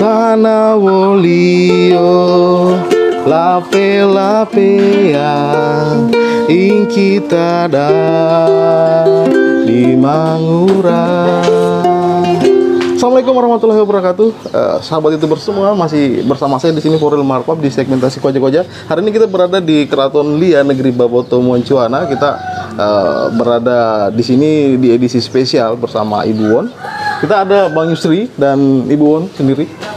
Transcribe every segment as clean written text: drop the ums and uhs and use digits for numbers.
Sana wolio lape lapea ing kita di Mangura. Assalamualaikum warahmatullahi wabarakatuh. Sahabat YouTuber semua, masih bersama saya di sini Foril Marpap di segmentasi Koja-Koja. Hari ini kita berada di Keraton Lia Negeri Baboto Moncuana. Kita berada di sini di edisi spesial bersama Ibu Won. Kita ada Bang Yusri dan Ibu Won sendiri.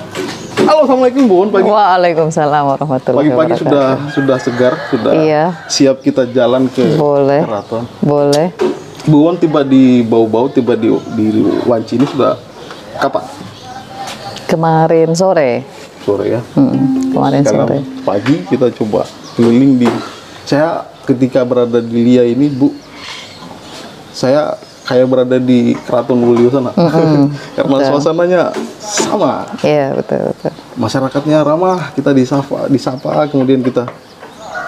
Halo, assalamualaikum Bu Won. Pagi. Waalaikumsalam warahmatullahi wabarakatuh. Pagi-pagi sudah segar, sudah siap kita jalan ke keraton. Boleh. Bu Won tiba di Bau-Bau, tiba di Wanci ini sudah kapan? Kemarin sore. Sore ya. Kemarin sekarang sore. Pagi kita coba keliling di. Saya ketika berada di Lia ini, Bu, saya kayak berada di Keraton Wulio sana. Karena suasananya sama. Iya, betul. Masyarakatnya ramah, kita disapa, kemudian kita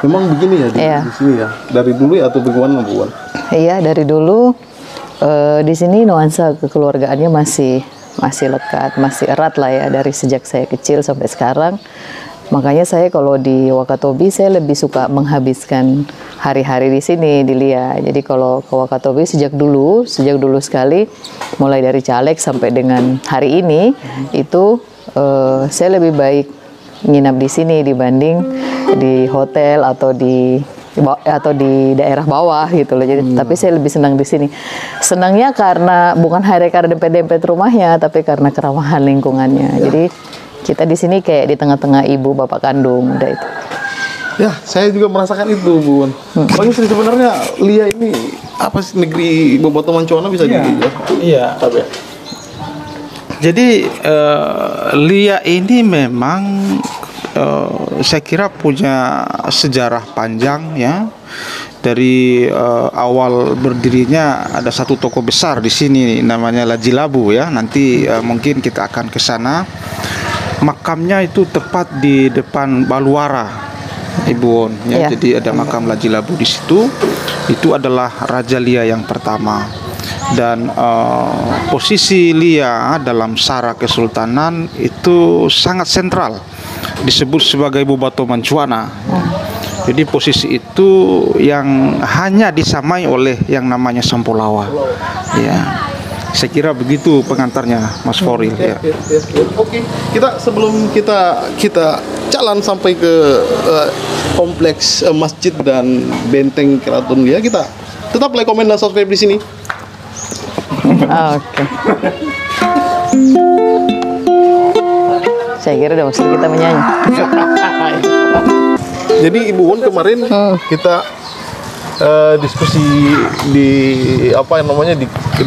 memang begini ya di sini ya. Dari dulu ya atau bagaimana, Bu Wan? Iya, dari dulu di sini nuansa kekeluargaannya masih lekat, masih erat lah ya dari sejak saya kecil sampai sekarang. Makanya saya kalau di Wakatobi saya lebih suka menghabiskan hari-hari di sini di Lia. Jadi kalau ke Wakatobi sejak dulu sekali, mulai dari caleg sampai dengan hari ini itu saya lebih baik nginap di sini dibanding di hotel atau di daerah bawah gitu loh. Jadi tapi saya lebih senang di sini. Senangnya karena bukan hanya karena dempet-dempet rumahnya, tapi karena keramahan lingkungannya. Jadi kita di sini kayak di tengah-tengah ibu bapak kandung udah itu. Ya, saya juga merasakan itu, Bu Won. Bang Yusri, sebenarnya Lia ini apa sih, negeri Baboto Moncuana bisa dijelaskan? Iya. Jadi Lia ini memang saya kira punya sejarah panjang ya. Dari awal berdirinya ada satu toko besar di sini namanya Lajilabu ya. Nanti mungkin kita akan ke sana. Makamnya itu tepat di depan Baluara, Ibu Won ya. Jadi ada makam Lajilabu di situ. Itu adalah Raja Lia yang pertama. Dan posisi Lia dalam sara kesultanan itu sangat sentral, disebut sebagai Baboto Moncuana. Jadi posisi itu yang hanya disamai oleh yang namanya Sampolawa. Ya, saya kira begitu pengantarnya, Mas Foril. Ya. Oke, sebelum kita jalan sampai ke kompleks masjid dan benteng Keraton Lia, kita tetap like, komen, dan subscribe di sini. Oke. Saya kira udah maksud kita menyanyi. Jadi Ibu Won kemarin kita diskusi di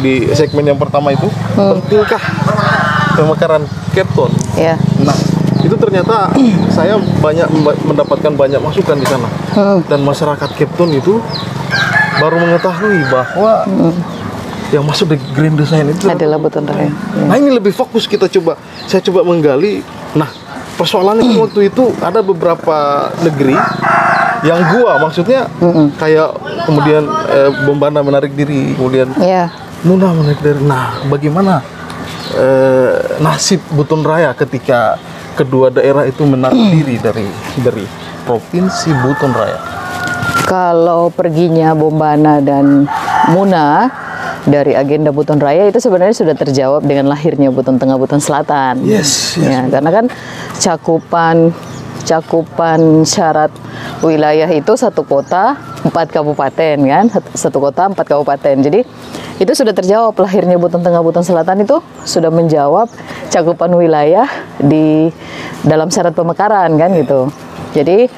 di segmen yang pertama itu, pentingkah pemekaran Kepton? Iya. Nah, itu ternyata saya mendapatkan banyak masukan di sana. Dan masyarakat Kepton itu baru mengetahui bahwa yang masuk di Grand Design itu adalah Buton Raya. Nah, ini lebih fokus saya coba menggali. Nah, persoalannya waktu itu ada beberapa negeri yang maksudnya kayak kemudian Bombana menarik diri, kemudian Muna menarik diri. Nah, bagaimana nasib Buton Raya ketika kedua daerah itu menarik diri dari provinsi Buton Raya? Kalau perginya Bombana dan Muna dari agenda Buton Raya itu sebenarnya sudah terjawab dengan lahirnya Buton Tengah, Buton Selatan. Yes. Ya, karena kan cakupan syarat wilayah itu satu kota 4 kabupaten kan, satu kota 4 kabupaten. Jadi itu sudah terjawab, lahirnya Buton Tengah, Buton Selatan itu sudah menjawab cakupan wilayah di dalam syarat pemekaran kan gitu. Jadi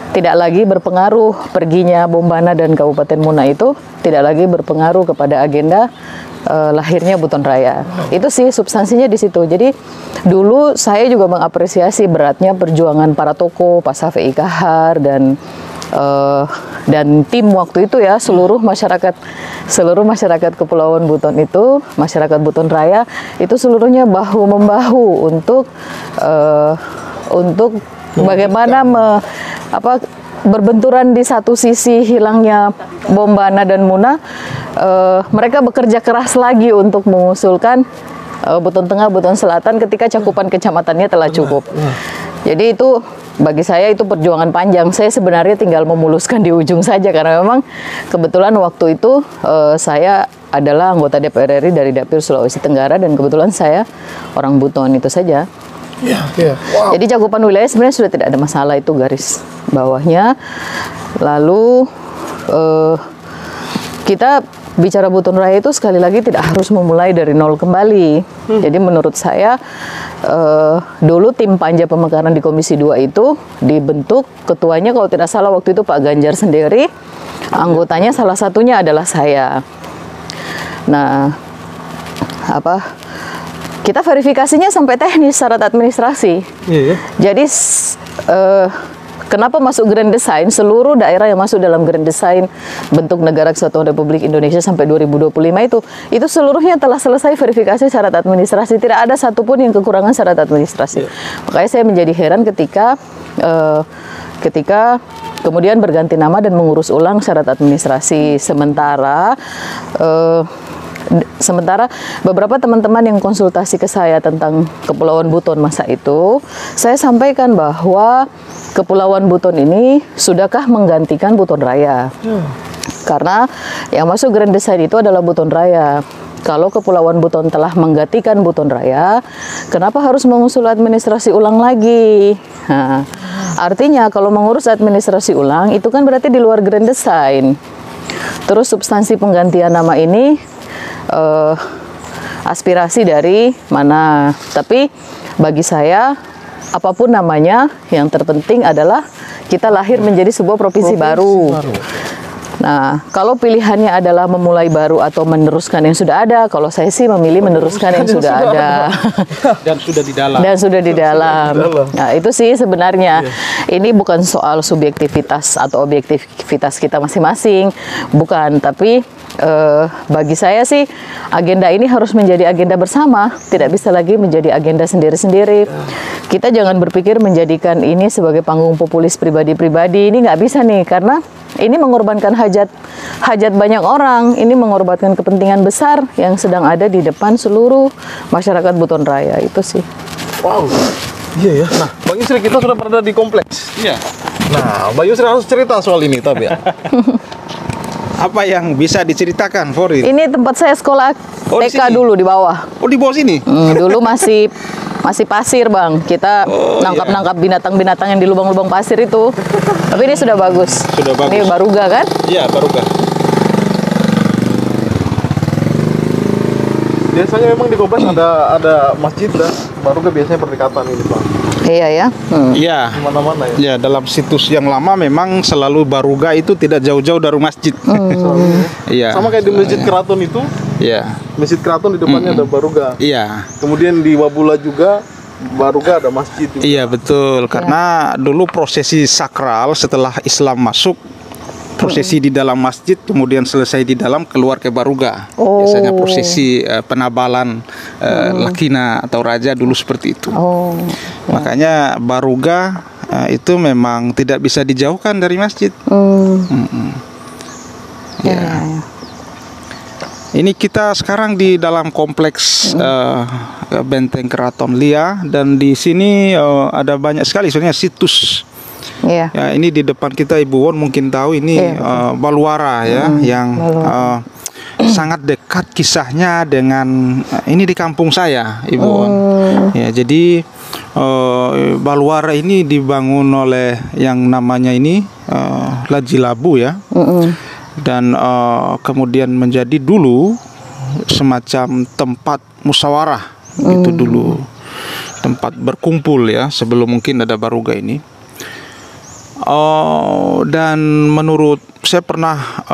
tidak lagi berpengaruh perginya Bombana dan Kabupaten Muna itu tidak lagi berpengaruh kepada agenda lahirnya Buton Raya. Itu sih substansinya di situ. Jadi dulu saya juga mengapresiasi beratnya perjuangan para tokoh, Pak Safi Kahar dan tim waktu itu ya, seluruh masyarakat Kepulauan Buton itu, masyarakat Buton Raya itu seluruhnya bahu membahu untuk bagaimana berbenturan di satu sisi hilangnya Bombana dan Muna, mereka bekerja keras lagi untuk mengusulkan Buton Tengah, Buton Selatan ketika cakupan kecamatannya telah cukup. Jadi itu bagi saya itu perjuangan panjang. Saya sebenarnya tinggal memuluskan di ujung saja karena memang kebetulan waktu itu saya adalah anggota DPR RI dari Dapil Sulawesi Tenggara dan kebetulan saya orang Buton itu saja. Wow. Jadi cakupan wilayah sebenarnya sudah tidak ada masalah, itu garis bawahnya. Lalu kita bicara Buton Raya itu sekali lagi tidak harus memulai dari nol kembali. Jadi menurut saya dulu tim panja pemekaran di Komisi 2 itu dibentuk, ketuanya kalau tidak salah waktu itu Pak Ganjar sendiri, anggotanya salah satunya adalah saya. Nah, kita verifikasinya sampai teknis syarat administrasi. Jadi kenapa masuk Grand Design? Seluruh daerah yang masuk dalam Grand Design bentuk negara kesatuan Republik Indonesia sampai 2025 itu seluruhnya telah selesai verifikasi syarat administrasi. Tidak ada satupun yang kekurangan syarat administrasi. Makanya saya menjadi heran ketika kemudian berganti nama dan mengurus ulang syarat administrasi. Sementara beberapa teman-teman yang konsultasi ke saya tentang Kepulauan Buton masa itu, saya sampaikan bahwa Kepulauan Buton ini sudahkah menggantikan Buton Raya? Karena yang masuk Grand Design itu adalah Buton Raya. Kalau Kepulauan Buton telah menggantikan Buton Raya, kenapa harus mengusul administrasi ulang lagi? Nah, artinya kalau mengurus administrasi ulang itu kan berarti di luar Grand Design. Terus substansi penggantian nama ini aspirasi dari mana? Tapi bagi saya apapun namanya, yang terpenting adalah kita lahir menjadi sebuah provinsi baru. Nah, kalau pilihannya adalah memulai baru atau meneruskan yang sudah ada, kalau saya sih memilih meneruskan yang sudah ada. Dan sudah di dalam. Dan sudah di dalam. Nah, itu sih sebenarnya. Ini bukan soal subjektivitas atau objektivitas kita masing-masing, bukan. Tapi bagi saya sih agenda ini harus menjadi agenda bersama, tidak bisa lagi menjadi agenda sendiri-sendiri. Kita jangan berpikir menjadikan ini sebagai panggung populis pribadi-pribadi. Ini nggak bisa nih, karena ini mengorbankan hajat banyak orang. Ini mengorbankan kepentingan besar yang sedang ada di depan seluruh masyarakat Buton Raya. Itu sih. Wow. Iya ya. Nah, Bang Yusri, kita sudah berada di kompleks. Iya. Nah, Bang Yusri harus cerita soal ini, tapi ya. Apa yang bisa diceritakan, Forin? Ini tempat saya sekolah TK dulu di bawah. Oh, di bawah sini? Dulu masih pasir, Bang. Kita nangkap binatang-binatang yang di lubang-lubang pasir itu. Tapi ini sudah bagus. Sudah bagus. Ini Baruga kan? Iya, Baruga. Biasanya memang di kompleks ada masjid dan Baruga biasanya berdekatan ini, Bang. Iya ya. Iya. Di mana-mana ya. Ya, dalam situs yang lama memang selalu Baruga itu tidak jauh-jauh dari masjid. Iya. Sama kayak di Masjid Keraton itu. Iya. Masjid Keraton di depannya ada Baruga. Iya. Kemudian di Wabula juga Baruga ada masjid juga. Iya, betul. Karena dulu prosesi sakral setelah Islam masuk, prosesi di dalam masjid, kemudian selesai di dalam keluar ke Baruga. Biasanya prosesi penabalan Lakina atau raja dulu seperti itu. Makanya Baruga itu memang tidak bisa dijauhkan dari masjid. Ya. Ini kita sekarang di dalam kompleks Benteng Keraton Lia, dan di sini ada banyak sekali sebenarnya situs. Iya. Ya, ini di depan kita Ibu Won mungkin tahu ini Baluara ya, yang sangat dekat kisahnya dengan ini di kampung saya, Ibu Won. Ya, jadi Baluara ini dibangun oleh yang namanya ini Lajilabu ya. Dan kemudian menjadi dulu semacam tempat musyawarah itu dulu, tempat berkumpul ya, sebelum mungkin ada Baruga ini. Dan menurut saya pernah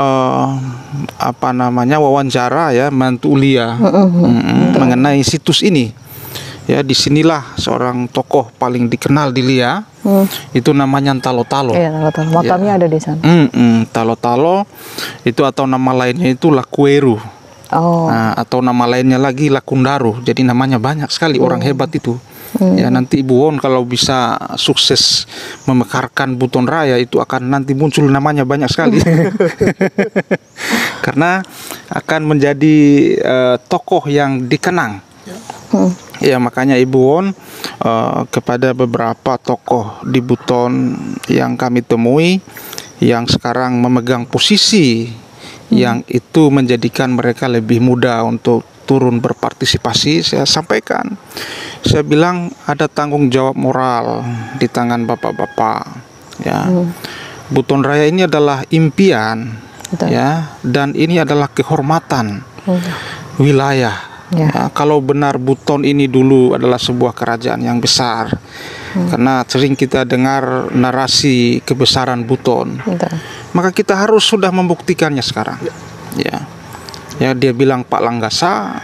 wawancara ya mantu Lia mengenai situs ini. Ya, disinilah seorang tokoh paling dikenal di Lia, itu namanya Talo-Talo. Iya, Talo-Talo. Makamnya ada di sana. Talo-Talo itu, atau nama lainnya itu Lakueru. Nah, atau nama lainnya lagi Lakundaru. Jadi namanya banyak sekali, orang hebat itu. Ya, nanti Ibu Won kalau bisa sukses memekarkan Buton Raya itu akan nanti muncul namanya banyak sekali. Karena akan menjadi tokoh yang dikenang Ya makanya Ibu Won kepada beberapa tokoh di Buton yang kami temui yang sekarang memegang posisi yang itu menjadikan mereka lebih mudah untuk turun berpartisipasi, saya sampaikan, saya bilang ada tanggung jawab moral di tangan bapak-bapak. Ya, Buton Raya ini adalah impian, ya, dan ini adalah kehormatan wilayah. Ya, kalau benar Buton ini dulu adalah sebuah kerajaan yang besar, karena sering kita dengar narasi kebesaran Buton, maka kita harus sudah membuktikannya sekarang. Ya, dia bilang Pak Langgasa,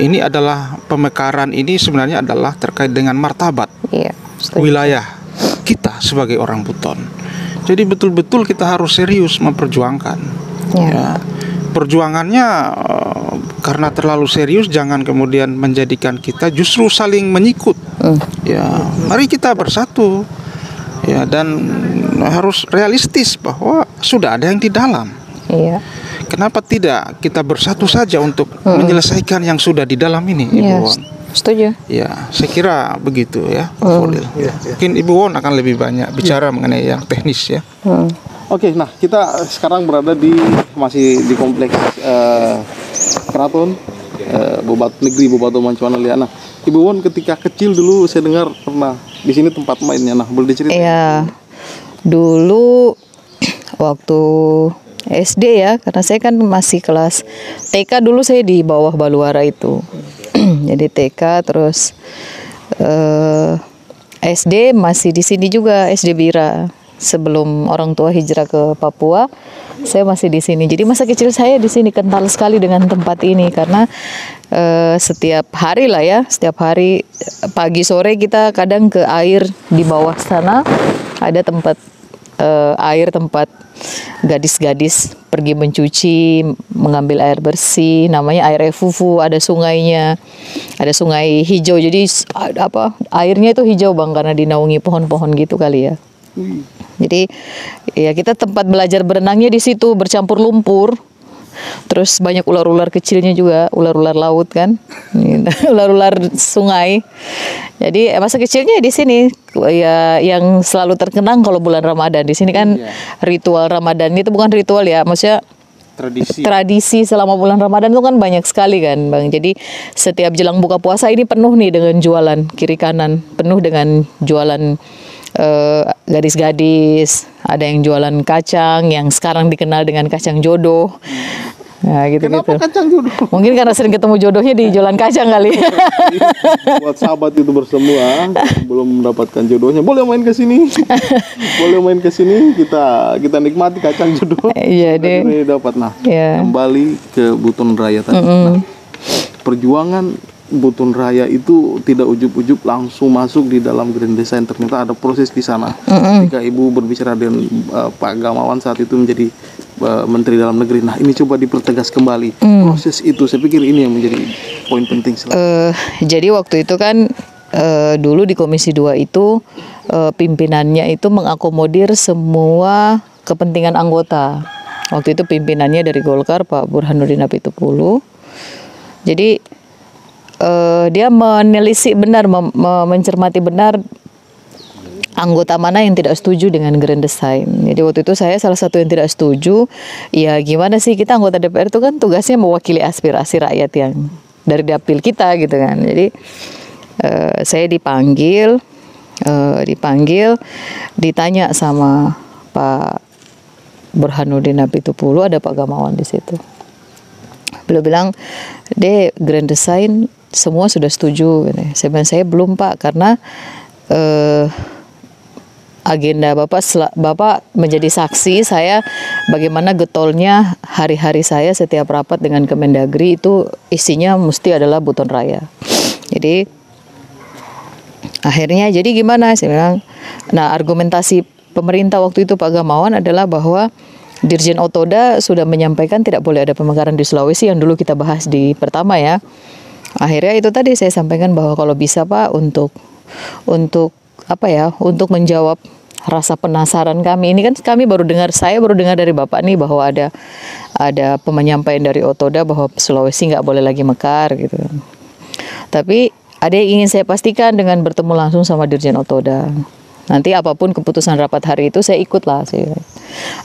ini adalah pemekaran ini sebenarnya adalah terkait dengan martabat wilayah kita sebagai orang Buton. Jadi betul-betul kita harus serius memperjuangkan. Ya. Perjuangannya karena terlalu serius jangan kemudian menjadikan kita justru saling menyikut. Ya, mari kita bersatu. Ya, dan harus realistis bahwa sudah ada yang di dalam. Kenapa tidak kita bersatu saja untuk menyelesaikan yang sudah di dalam ini, Ibu Won? Setuju. Ya, saya kira begitu ya, Fadil. Mungkin Ibu Won akan lebih banyak bicara mengenai yang teknis ya. Oke, nah kita sekarang berada masih di kompleks Keraton Negeri Bobato Mancuana Liana. Ibu Won ketika kecil dulu saya dengar pernah di sini tempat mainnya. Nah, boleh diceritain? Iya. Dulu waktu SD ya, karena saya kan masih kelas TK dulu, saya di bawah Baluara itu. Jadi TK terus SD masih di sini juga, SD Bira. Sebelum orang tua hijrah ke Papua, saya masih di sini. Jadi masa kecil saya di sini kental sekali dengan tempat ini karena setiap hari lah ya, setiap hari pagi sore kita kadang ke air di bawah sana, ada tempat air, tempat gadis-gadis pergi mencuci, mengambil air bersih, namanya air Efufu, ada sungainya, ada sungai hijau. Jadi airnya itu hijau Bang karena dinaungi pohon-pohon gitu kali ya. Jadi ya kita tempat belajar berenangnya di situ, bercampur lumpur. Terus banyak ular-ular kecilnya juga, ular-ular laut kan, ular-ular sungai. Jadi masa kecilnya di sini ya, yang selalu terkenang kalau bulan Ramadan di sini kan ritual Ramadan itu bukan ritual ya, maksudnya tradisi selama bulan Ramadan itu kan banyak sekali kan Bang. Jadi setiap jelang buka puasa ini penuh nih dengan jualan kiri kanan, penuh dengan jualan gadis-gadis, ada yang jualan kacang yang sekarang dikenal dengan kacang jodoh. Nah, gitu-gitu. Kenapa kacang jodoh? Mungkin karena sering ketemu jodohnya di jualan kacang kali. Buat sahabat itu bersemua belum mendapatkan jodohnya, boleh main ke sini. Boleh main ke sini, kita nikmati kacang jodoh. Iya deh. Dapat. Nah, kembali ke Buton Raya tadi. Nah, perjuangan Buton Raya itu tidak ujub-ujub langsung masuk di dalam Grand Design. Ternyata ada proses di sana. Ketika Ibu berbicara dengan Pak Gamawan saat itu menjadi Menteri Dalam Negeri. Nah, ini coba dipertegas kembali proses itu. Saya pikir ini yang menjadi poin penting. Jadi waktu itu kan dulu di Komisi 2 itu pimpinannya itu mengakomodir semua kepentingan anggota. Waktu itu pimpinannya dari Golkar Pak Burhanuddin Apitupulu. Jadi dia menelisik benar, mencermati benar anggota mana yang tidak setuju dengan Grand Design. Jadi waktu itu saya salah satu yang tidak setuju. Ya gimana sih, kita anggota DPR itu kan tugasnya mewakili aspirasi rakyat yang dari dapil kita gitu kan. Jadi saya dipanggil, ditanya sama Pak Burhanuddin Apitupulu, ada Pak Gamawan di situ. Beliau bilang, Grand Design semua sudah setuju. Saya bilang, saya belum Pak, karena agenda Bapak menjadi saksi saya bagaimana getolnya hari-hari saya setiap rapat dengan Kemendagri itu isinya mesti adalah Buton Raya. Jadi akhirnya jadi gimana? Saya bilang, nah argumentasi pemerintah waktu itu Pak Gamawan adalah bahwa Dirjen Otoda sudah menyampaikan tidak boleh ada pemekaran di Sulawesi yang dulu kita bahas di pertama ya. Akhirnya itu tadi saya sampaikan bahwa kalau bisa Pak untuk menjawab rasa penasaran kami. Ini kan saya baru dengar dari Bapak nih bahwa ada penyampaian dari Otoda bahwa Sulawesi nggak boleh lagi mekar gitu. Tapi ada yang ingin saya pastikan dengan bertemu langsung sama Dirjen Otoda. Nanti apapun keputusan rapat hari itu saya ikutlah.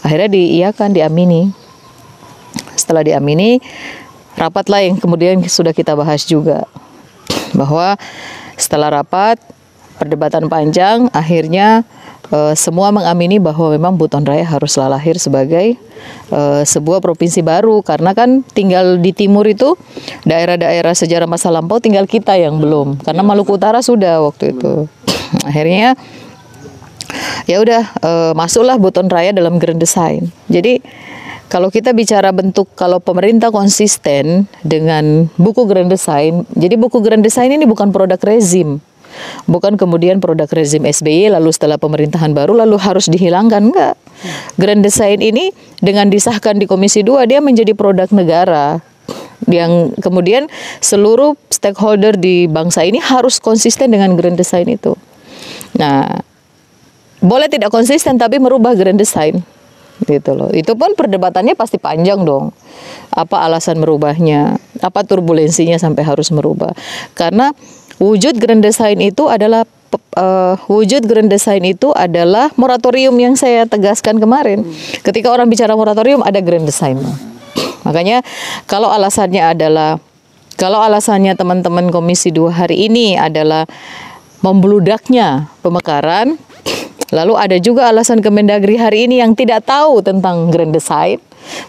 Akhirnya diiyakan, diamini. Setelah diamini, rapatlah yang kemudian sudah kita bahas juga. Bahwa setelah rapat, perdebatan panjang, akhirnya semua mengamini bahwa memang Buton Raya haruslah lahir sebagai sebuah provinsi baru, karena kan tinggal di timur itu daerah-daerah sejarah masa lampau tinggal kita yang belum, karena Maluku Utara sudah waktu itu. Akhirnya ya udah masuklah Buton Raya dalam Grand Design. Jadi kalau kita bicara bentuk, kalau pemerintah konsisten dengan buku Grand Design, jadi buku Grand Design ini bukan produk rezim. Bukan kemudian produk rezim SBY lalu setelah pemerintahan baru lalu harus dihilangkan, enggak. Grand Design ini dengan disahkan di Komisi 2 dia menjadi produk negara yang kemudian seluruh stakeholder di bangsa ini harus konsisten dengan Grand Design itu. Nah, boleh tidak konsisten tapi merubah Grand Design gitu loh. Itu pun perdebatannya pasti panjang dong. Apa alasan merubahnya? Apa turbulensinya sampai harus merubah? Karena wujud Grand Design itu adalah moratorium yang saya tegaskan kemarin. Ketika orang bicara moratorium ada Grand Design. Makanya kalau alasannya teman-teman Komisi 2 hari ini adalah membludaknya pemekaran, lalu ada juga alasan Kemendagri hari ini yang tidak tahu tentang Grand Design.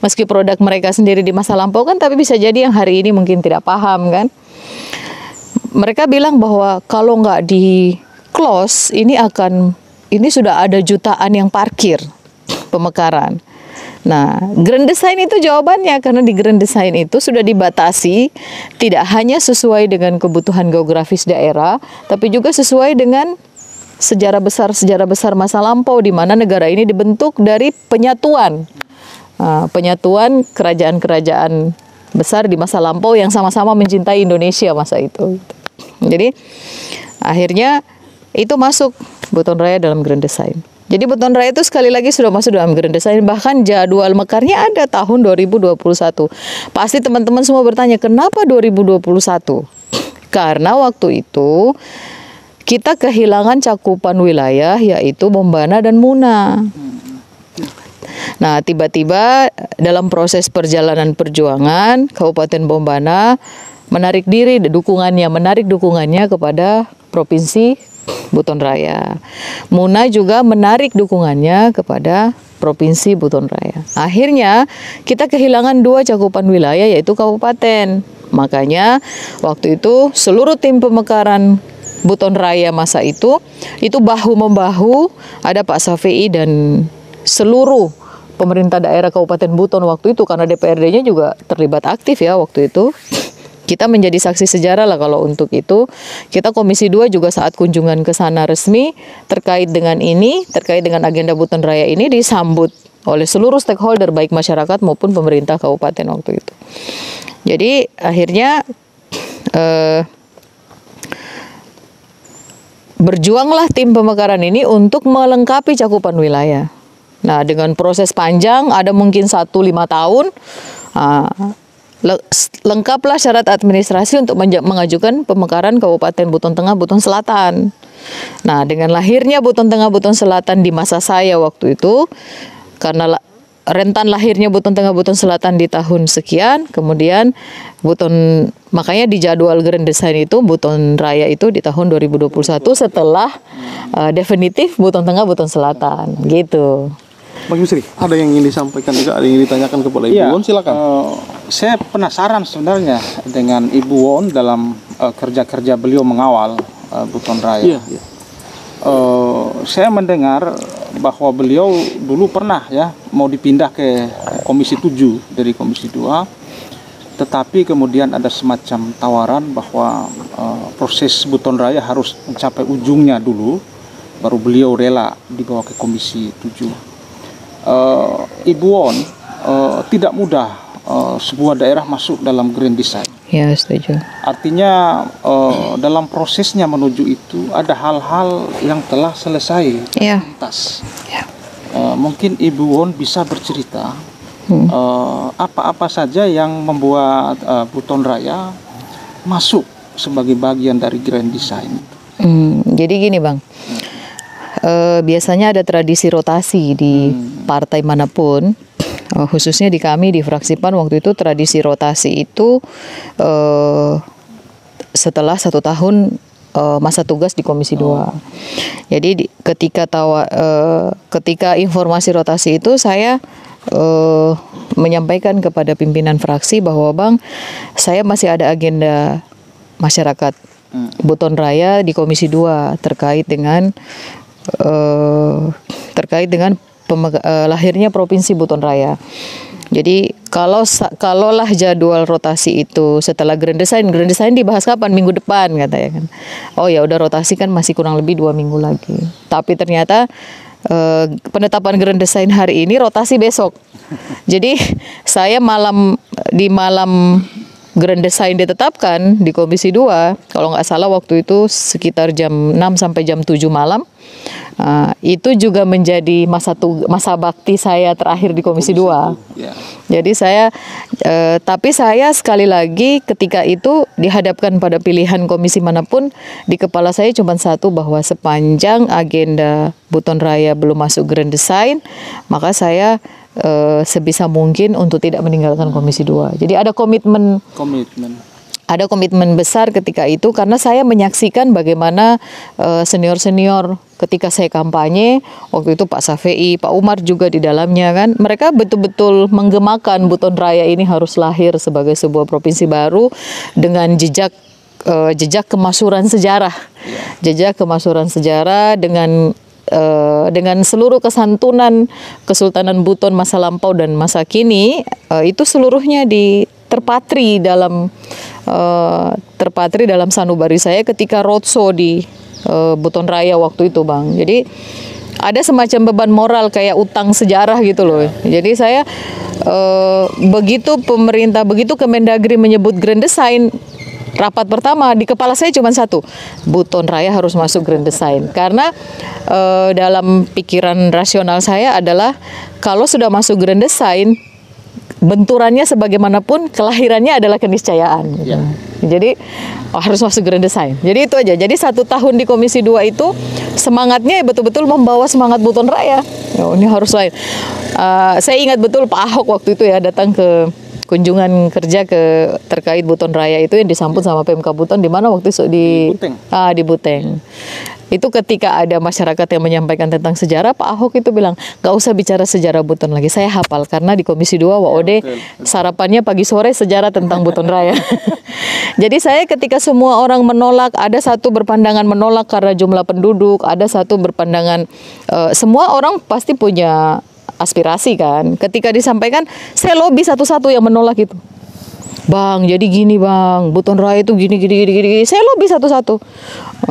Meski produk mereka sendiri di masa lampau kan, tapi bisa jadi yang hari ini mungkin tidak paham kan. Mereka bilang bahwa kalau nggak di close ini sudah ada jutaan yang parkir pemekaran. Nah, Grand Design itu jawabannya, karena di Grand Design itu sudah dibatasi tidak hanya sesuai dengan kebutuhan geografis daerah, tapi juga sesuai dengan sejarah besar masa lampau di mana negara ini dibentuk dari penyatuan kerajaan-kerajaan besar di masa lampau yang sama-sama mencintai Indonesia masa itu. Jadi akhirnya itu masuk Buton Raya dalam Grand Design. Jadi Buton Raya itu sekali lagi sudah masuk dalam Grand Design, bahkan jadwal mekarnya ada tahun 2021. Pasti teman-teman semua bertanya, kenapa 2021? Karena waktu itu kita kehilangan cakupan wilayah yaitu Bombana dan Muna. Nah, tiba-tiba dalam proses perjalanan perjuangan, Kabupaten Bombana menarik dukungannya kepada Provinsi Buton Raya. Muna juga menarik dukungannya kepada Provinsi Buton Raya. Akhirnya kita kehilangan 2 cakupan wilayah yaitu kabupaten. Makanya waktu itu seluruh tim pemekaran Buton Raya masa itu bahu-membahu, ada Pak Safei dan seluruh pemerintah daerah Kabupaten Buton waktu itu, karena DPRD-nya juga terlibat aktif ya waktu itu. Kita menjadi saksi sejarah lah kalau untuk itu. Kita Komisi 2 juga saat kunjungan ke sana resmi terkait dengan agenda Buton Raya ini disambut oleh seluruh stakeholder baik masyarakat maupun pemerintah kabupaten waktu itu. Jadi akhirnya berjuanglah tim pemekaran ini untuk melengkapi cakupan wilayah. Nah, dengan proses panjang, ada mungkin 1-5 tahun, lengkaplah syarat administrasi untuk mengajukan pemekaran Kabupaten Buton Tengah, Buton Selatan. Nah, dengan lahirnya Buton Tengah, Buton Selatan di masa saya waktu itu, karena rentan lahirnya Buton Tengah, Buton Selatan di tahun sekian, kemudian makanya di jadwal Grand Design itu Buton Raya itu di tahun 2021 setelah definitif Buton Tengah, Buton Selatan, gitu. Bang Yusri, ada yang ingin disampaikan juga, ada yang ingin ditanyakan kepada Ibu Won, silakan. Saya penasaran sebenarnya dengan Ibu Won dalam kerja-kerja beliau mengawal Buton Raya. Iya. Saya mendengar bahwa beliau dulu pernah ya mau dipindah ke Komisi 7 dari Komisi 2, tetapi kemudian ada semacam tawaran bahwa proses Buton Raya harus mencapai ujungnya dulu, baru beliau rela dibawa ke Komisi 7. Ibu Won, tidak mudah sebuah daerah masuk dalam Grand Design. Ya, setuju. Artinya dalam prosesnya menuju itu ada hal-hal yang telah selesai tuntas. Ya. Mungkin Ibu Won bisa bercerita apa-apa saja yang membuat Buton Raya masuk sebagai bagian dari grand design? Jadi gini Bang, biasanya ada tradisi rotasi di partai manapun, khususnya di kami di fraksi PAN waktu itu tradisi rotasi itu setelah 1 tahun masa tugas di Komisi 2. Jadi ketika informasi rotasi itu saya menyampaikan kepada pimpinan fraksi bahwa Bang, saya masih ada agenda masyarakat Buton Raya di Komisi 2 terkait dengan lahirnya Provinsi Buton Raya. Jadi kalaulah jadwal rotasi itu setelah Grand Design dibahas kapan? Minggu depan katanya kan. Oh ya udah, rotasi kan masih kurang lebih 2 minggu lagi. Tapi ternyata penetapan Grand Design hari ini, rotasi besok. Jadi saya di malam Grand Design ditetapkan di Komisi 2, kalau nggak salah waktu itu sekitar jam 6 sampai jam 7 malam. Itu juga menjadi masa bakti saya terakhir di Komisi 2. Jadi tapi saya sekali lagi ketika itu dihadapkan pada pilihan komisi manapun, di kepala saya cuma satu, bahwa sepanjang agenda Buton Raya belum masuk Grand Design, maka saya sebisa mungkin untuk tidak meninggalkan Komisi 2. Jadi ada komitmen. Ada komitmen besar ketika itu, karena saya menyaksikan bagaimana senior-senior ketika saya kampanye, waktu itu Pak Safei, Pak Umar juga di dalamnya kan, mereka betul-betul menggemakan Buton Raya ini harus lahir sebagai sebuah provinsi baru dengan jejak kemasuran sejarah. Jejak kemasuran sejarah dengan seluruh kesantunan Kesultanan Buton masa lampau dan masa kini, itu seluruhnya terpatri dalam sanubari saya ketika roadshow di Buton Raya waktu itu Bang. Jadi ada semacam beban moral kayak utang sejarah gitu loh. Jadi saya begitu Kemendagri menyebut Grand Design, rapat pertama di kepala saya cuma satu, Buton Raya harus masuk Grand Design. Karena dalam pikiran rasional saya adalah kalau sudah masuk Grand Design, benturannya sebagaimanapun kelahirannya adalah keniscayaan. Jadi harus masuk Grand Design. Jadi itu aja. Jadi 1 tahun di Komisi 2 itu semangatnya betul-betul membawa semangat Buton Raya. Ini harus lain. Saya ingat betul Pak Ahok waktu itu ya datang ke kunjungan kerja terkait Buton Raya itu yang disambut sama PMK Buton di mana waktu itu di Buteng. Itu ketika ada masyarakat yang menyampaikan tentang sejarah, Pak Ahok itu bilang, gak usah bicara sejarah Buton lagi, saya hafal karena di Komisi 2 WOD sarapannya pagi sore sejarah tentang Buton Raya. Jadi saya ketika semua orang menolak, ada satu berpandangan menolak karena jumlah penduduk, ada satu berpandangan semua orang pasti punya aspirasi kan. Ketika disampaikan, saya lobby satu-satu yang menolak itu. Bang, jadi gini Bang, Buton Raya itu gini. Saya lobby satu-satu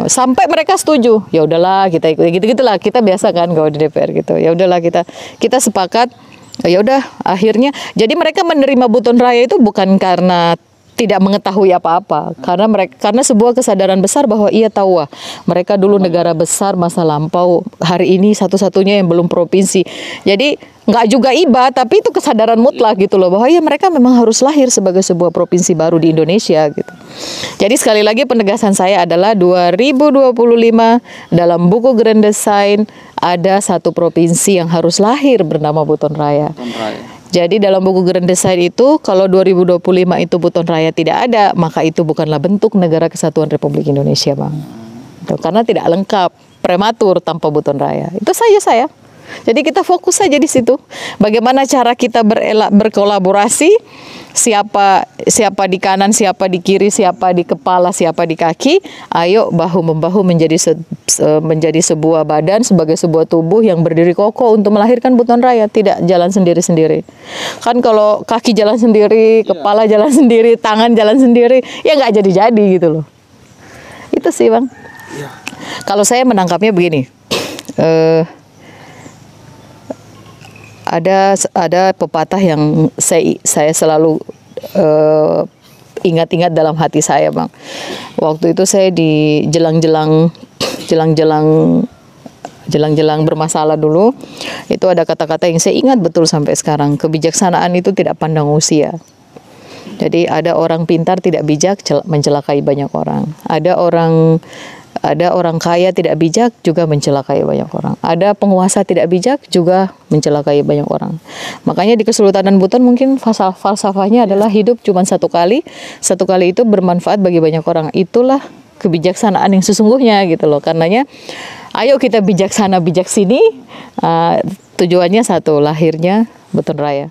sampai mereka setuju. Ya udahlah kita ikut, gitu-gitulah. Kita biasa kan kalau di DPR gitu. Ya udahlah kita sepakat. Ya udah akhirnya. Jadi mereka menerima Buton Raya itu bukan karena tidak mengetahui apa-apa, karena sebuah kesadaran besar bahwa ia tahu mereka dulu negara besar masa lampau, hari ini satu-satunya yang belum provinsi. Jadi nggak juga iba, tapi itu kesadaran mutlak gitu loh, bahwa ya mereka memang harus lahir sebagai sebuah provinsi baru di Indonesia gitu. Jadi sekali lagi penegasan saya adalah 2025 dalam buku Grand Design ada satu provinsi yang harus lahir bernama Buton Raya. Jadi dalam buku Grand Design itu kalau 2025 itu Buton Raya tidak ada, maka itu bukanlah bentuk negara kesatuan Republik Indonesia Bang. Karena tidak lengkap, prematur tanpa Buton Raya. Itu saja saya. Jadi kita fokus saja di situ. Bagaimana cara kita berkolaborasi, siapa di kanan, siapa di kiri, siapa di kepala, siapa di kaki. Ayo bahu-membahu menjadi sebuah badan, sebagai sebuah tubuh yang berdiri kokoh untuk melahirkan Buton Raya. Tidak jalan sendiri-sendiri. Kan kalau kaki jalan sendiri, kepala jalan sendiri, tangan jalan sendiri, ya nggak jadi-jadi gitu loh. Itu sih Bang. Kalau saya menangkapnya begini. Ada pepatah yang saya selalu ingat-ingat dalam hati saya Bang. Waktu itu saya di jelang-jelang bermasalah dulu, itu ada kata-kata yang saya ingat betul sampai sekarang. Kebijaksanaan itu tidak pandang usia. Jadi ada orang pintar tidak bijak mencelakai banyak orang. Ada orang kaya tidak bijak juga mencelakai banyak orang. Ada penguasa tidak bijak juga mencelakai banyak orang. Makanya di Kesultanan Buton mungkin falsafahnya adalah hidup cuma satu kali itu bermanfaat bagi banyak orang. Itulah kebijaksanaan yang sesungguhnya gitu loh. Karenanya ayo kita bijaksana bijak sini, tujuannya satu, lahirnya Buton Raya.